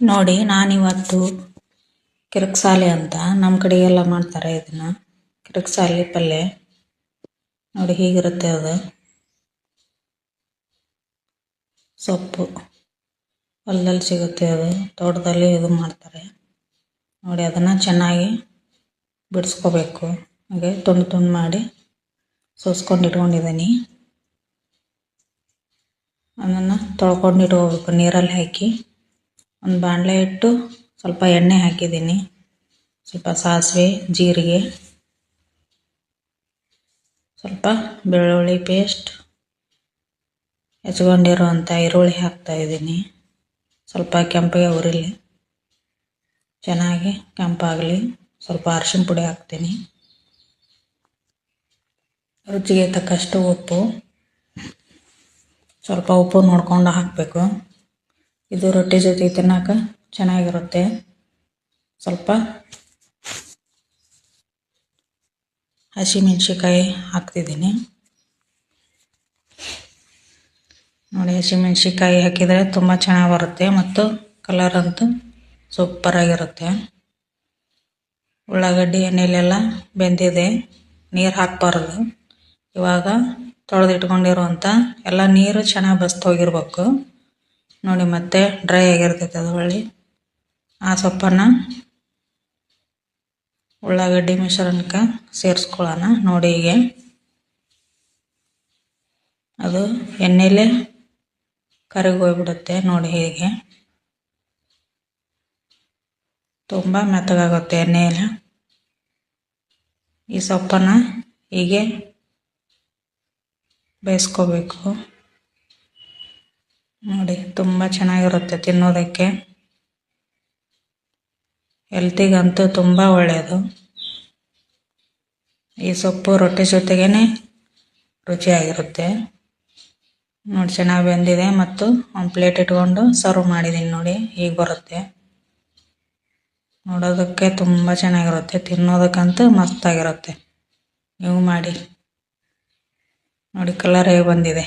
ನೋಡಿ, ನಾನಿವತ್ತು ಕಿರಿಕ್ಸಾಲೆ ಅಂತ ನಮ್ಮ ಕಡೆ ಎಲ್ಲ ಮಾಡ್ತಾರೆ. ಇದನ್ನ ಕಿರಿಕ್ಸಾಲೆ ಪಲ್ಯ ನೋಡಿ, ಹೀಗಿರುತ್ತೆ. ಅದು ಸೊಪ್ಪು ಹೊಲದಲ್ಲಿ ಸಿಗುತ್ತೆ, ಅದು ತೋಟದಲ್ಲಿ ಇದು ಮಾಡ್ತಾರೆ ನೋಡಿ. ಅದನ್ನು ಚೆನ್ನಾಗಿ ಬಿಡಿಸ್ಕೋಬೇಕು. ಹಾಗೆ ತುಂಡು ತುಂಡು ಮಾಡಿ ಸೋಸ್ಕೊಂಡು ಇಟ್ಕೊಂಡಿದ್ದೀನಿ. ಅದನ್ನು ತೊಳ್ಕೊಂಡು ಇಟ್ಕೋಬೇಕು ನೀರಲ್ಲಿ ಹಾಕಿ. ಒಂದು ಬಾಣಲೆ ಇಟ್ಟು ಸ್ವಲ್ಪ ಎಣ್ಣೆ ಹಾಕಿದ್ದೀನಿ, ಸ್ವಲ್ಪ ಸಾಸಿವೆ, ಜೀರಿಗೆ, ಸ್ವಲ್ಪ ಬೆಳ್ಳುಳ್ಳಿ ಪೇಸ್ಟ್, ಹೆಚ್ಕೊಂಡಿರುವಂಥ ಈರುಳ್ಳಿ ಹಾಕ್ತಾಯಿದ್ದೀನಿ. ಸ್ವಲ್ಪ ಕೆಂಪಗೆ ಉರಿಲಿ, ಚೆನ್ನಾಗಿ ಕೆಂಪಾಗಲಿ. ಸ್ವಲ್ಪ ಅರಿಶಿನ ಪುಡಿ ಹಾಕ್ತೀನಿ, ರುಚಿಗೆ ತಕ್ಕಷ್ಟು ಉಪ್ಪು. ಸ್ವಲ್ಪ ಉಪ್ಪು ನೋಡ್ಕೊಂಡು ಹಾಕಬೇಕು. ಇದು ರೊಟ್ಟಿ ಜೊತೆ ತಿನ್ನೋಕೆ ಚೆನ್ನಾಗಿರುತ್ತೆ. ಸ್ವಲ್ಪ ಹಸಿಮೆಣ್ಸಿಕಾಯಿ ಹಾಕ್ತಿದ್ದೀನಿ ನೋಡಿ. ಹಸಿಮೆಣ್ಸಿಕಾಯಿ ಹಾಕಿದರೆ ತುಂಬ ಚೆನ್ನಾಗಿ ಬರುತ್ತೆ ಮತ್ತು ಕಲರ್ ಅಂತೂ ಸೂಪರಾಗಿರುತ್ತೆ. ಉಳ್ಳಾಗಡ್ಡಿ ಎಣ್ಣೆಲೆಲ್ಲ ಬೆಂದಿದೆ, ನೀರು ಹಾಕಬಾರ್ದು. ಇವಾಗ ತೊಳೆದಿಟ್ಕೊಂಡಿರುವಂಥ ಎಲ್ಲ ನೀರು ಚೆನ್ನಾಗಿ ಬಸ್ದೋಗಿರ್ಬೇಕು ನೋಡಿ. ಮತ್ತೆ ಡ್ರೈ ಆಗಿರ್ತೈತೆ ಅದು. ಹೊಳ್ಳಿ ಆ ಸೊಪ್ಪನ್ನು ಉಳ್ಳಾಗಡ್ಡಿ ಮಿಶ್ರಣಕ್ಕೆ ಸೇರಿಸ್ಕೊಳ್ಳೋಣ ನೋಡಿ. ಹೀಗೆ ಅದು ಎಣ್ಣೆಲೆ ಕರಗೋಗ್ಬಿಡುತ್ತೆ ನೋಡಿ. ಹೀಗೆ ತುಂಬ ಮೆತ್ತಗಾಗುತ್ತೆ ಎಣ್ಣೆಯಲ್ಲಿ. ಈ ಸೊಪ್ಪನ್ನು ಹೀಗೆ ಬೇಯಿಸ್ಕೋಬೇಕು ನೋಡಿ. ತುಂಬ ಚೆನ್ನಾಗಿರುತ್ತೆ ತಿನ್ನೋದಕ್ಕೆ, ಹೆಲ್ತಿಗಂತೂ ತುಂಬ ಒಳ್ಳೆಯದು. ಈ ಸೊಪ್ಪು ರೊಟ್ಟಿ ಜೊತೆಗೇ ರುಚಿಯಾಗಿರುತ್ತೆ ನೋಡಿ. ಚೆನ್ನಾಗಿ ಬೆಂದಿದೆ ಮತ್ತು ಒಂದು ಪ್ಲೇಟ್ ಇಟ್ಕೊಂಡು ಸರ್ವ್ ಮಾಡಿದ್ದೀನಿ ನೋಡಿ. ಹೀಗೆ ಬರುತ್ತೆ ನೋಡೋದಕ್ಕೆ, ತುಂಬ ಚೆನ್ನಾಗಿರುತ್ತೆ. ತಿನ್ನೋದಕ್ಕಂತೂ ಮಸ್ತಾಗಿರುತ್ತೆ. ನೀವು ಮಾಡಿ ನೋಡಿ. ಕಲರ್ ಹೇಗೆ ಬಂದಿದೆ.